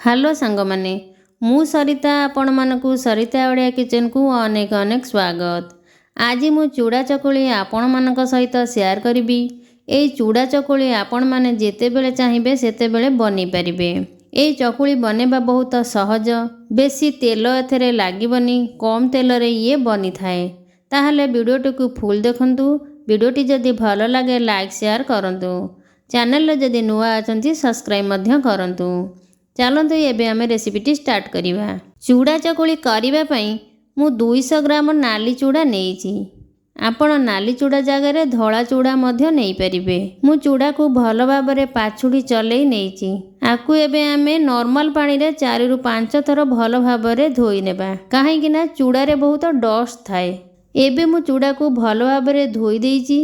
Hello सांग माने मु सरिता आपण मानकु सरिता ओडिया किचन को अनेक अनेक स्वागत। आज मु चूड़ा चकुली आपण मानक सहित शेयर करिबी। ए चूड़ा चकुली आपण माने जेते बेले चाहिबे सेते बेले बनी परिबे। ए चकुली बनेबा बहुत सहज, बेसी तेल एथरे लागिबनी, कम तेल रे ये बनी थाए। ताहले वीडियोटी को फुल देखंतु। वीडियोटी जदि भलो लागे लाइक शेयर करंतु। चैनल रे जदि नुआ अछंती सब्सक्राइब मध्य करंतु। चलते एबे आमे रेसिपीटी स्टार्ट करिबा। चूड़ा चकुली करिबा पई मु 200 ग्राम नाली चूड़ा नेइची। आपण नाली चूड़ा जगह रे धला चूड़ा मध्य नेइ परिबे। मु चूड़ा को भलो भाबरे पाछुडी चलेई नेइची। आकु एबे आमे नॉर्मल पानी रे 4 रु 5 थर भलो भाबरे धोई नेबा, काहे कि ना चूड़ा रे बहुत डस्ट थाए। एबे मु चूड़ा को भलो भाबरे धोई देइची।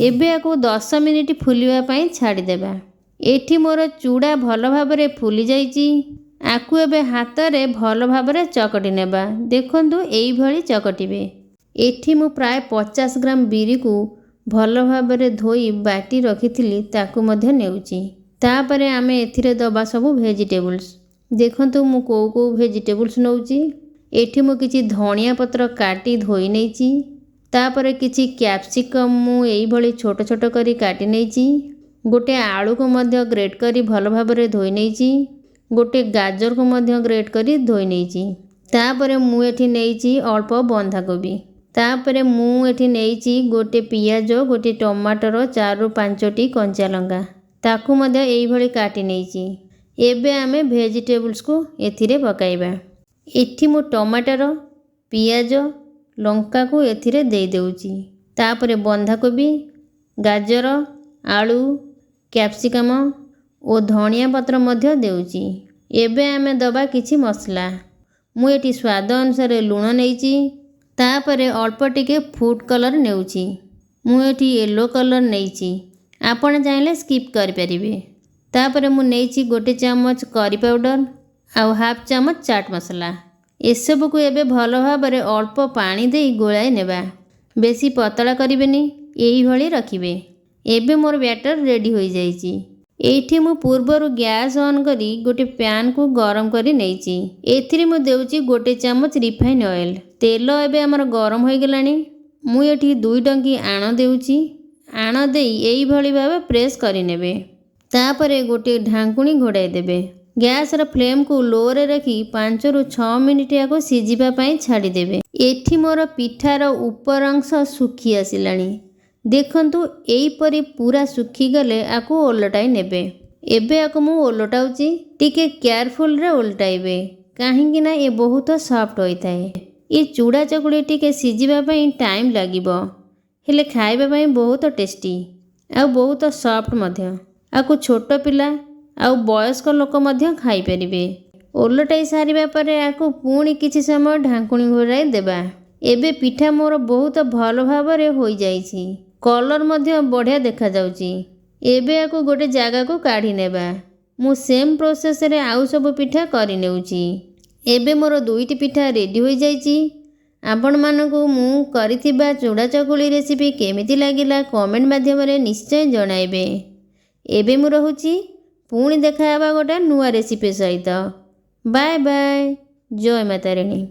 एबे आकु 10 मिनिट फुलिबा पई छाडी देबा। एठी मोर चूड़ा भलो भाबरे फुली जाइची। आकु एबे हाथ रे भलो भाबरे चकटी नेबा। देखंतु एई भली चकटिबे। एठी मु प्राय 50 ग्राम बिरी को भलो भाबरे धोई बाटी रखिथिली ताकु मध्य नेउची। तापरे आमे एथिरे दबा सबु वेजिटेबल्स। देखंतु मु को वेजिटेबल्स नउची। एठी मु किछि धनिया पत्र काटी धोई नेइची। तापरे किछि कैप्सिकम मु एई भली छोट छोट करी काटी नेइची। गोटे आलू को मध्य ग्रेट करी भलो भाबरे धोई नेइची। गोटे गाजर को मध्य ग्रेट करी धोई नेइची। तापरे मु एठी नेइची अल्प बंधा कोबी। तापरे मु एठी नेइची गोटे पियाज, गोटे टमाटर, 4 रु 5 टी कंचा लंका ताकू मध्य एई भली काटी नेइची। एबे आमे वेजिटेबल्स को एथिरे पकाइबा। एठी मु टमाटर, पियाज, लंका को एथिरे देई देउची। तापरे बंधा कोबी, गाजर, आलू, कैप्सिकम और धनिया पत्र मध्य देउची। एबे आमे दबा किछि मसला। मु एठी स्वाद अनुसार लूण नेइची। तापरे अल्प टिके फूड कलर नेउची। मु एठी येलो कलर नेइची। आपण चाहिले स्किप करि परिबे। तापरे मु नेइची गोटे चम्मच करी पाउडर आउ हाफ चम्मच चाट मसला। एसबु को एबे भलो भाबरे अल्प पानी देई गोळाई नेबा। बेसी पतला करिबेनी, एई भली रखिबे। एबे मोर बैटर रेडी होई जाइची। एठी मु पूर्वरु गैस ऑन करी गोटे पैन को गरम करी नेइची। एथिरे मु देउची गोटे चम्मच रिफाइन ऑयल। तेल एबे हमर गरम होई गेलानी। मु एठी 2 टंकी आण देउची। आण देई एई भली भाबे प्रेस करी नेबे। तापरे गोटे ढांकुणी घोड़ाई देबे। गैस र फ्लेम को लो रे रखी 5 रु 6 मिनिट याको सिजिबा पई छाडी देबे। एठी मोर पिठार ऊपर अंश सुखी आसिलानी। देखंतु एई परी पूरा सुखी गले आकु ओलटाई नेबे। एबे आकु मु ओलटाउची। टिके केयरफुल रे ओलटाइबे, काहेकि ना ए बहुत सॉफ्ट होई थाए। ए चूड़ा चकुली टिके सिजिबा पई टाइम लागिबो, हेले खाइबा पई बहुत टेस्टी आ बहुत सॉफ्ट मध्य। आकु छोट पिला आ वयस्क लोक मध्य खाई परिबे। ओलटाई सारिबा परे आकु पुणी किछि समय ढांकुणी घोराई देबा। एबे पिठा मोर बहुत भलो भाबरे होई जाइछि। कलर मध्य बढ़िया देखा जाउची। एबे आकु गोटे जागा को काढ़ी नेबा। मु सेम प्रोसेस रे आउ सब पिठा करि नेउची। एबे मोर 2टी पिठा रेडी होई जाइची। आपण मानकु मु करिथिबा चूड़ा चकुली रेसिपी केमिति लागिला कमेंट माध्यम रे निश्चय जणाइबे। एबे मु रहूची, पुणी देखा हेबा गोटे नुआ रेसिपी सहित। Bye bye. जय माता रानी।